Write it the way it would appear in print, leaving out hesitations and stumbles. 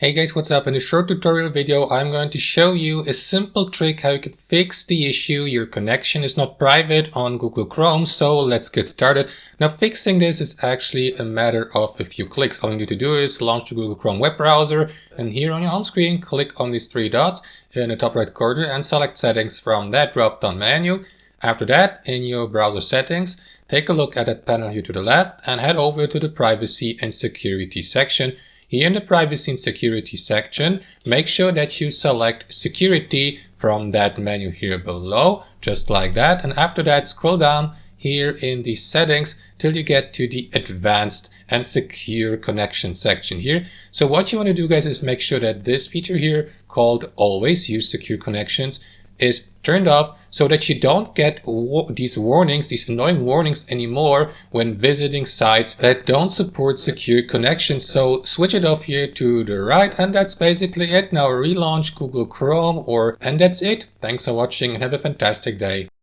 Hey guys, what's up? In this short tutorial video, I'm going to show you a simple trick how you can fix the issue your connection is not private on Google Chrome. So let's get started. Now fixing this is actually a matter of a few clicks. All you need to do is launch the Google Chrome web browser, and here on your home screen, click on these three dots in the top right corner and select settings from that drop down menu. After that, in your browser settings, take a look at that panel here to the left and head over to the privacy and security section. Here in the privacy and security section, make sure that you select security from that menu here below, just like that. And after that, scroll down here in the settings till you get to the advanced and secure connection section here. So what you want to do, guys, is make sure that this feature here called always use secure connections is turned off, so that you don't get these warnings, these annoying warnings anymore when visiting sites that don't support secure connections. So switch it off here to the right, and that's basically it. Now relaunch Google Chrome, and that's it. Thanks for watching and have a fantastic day.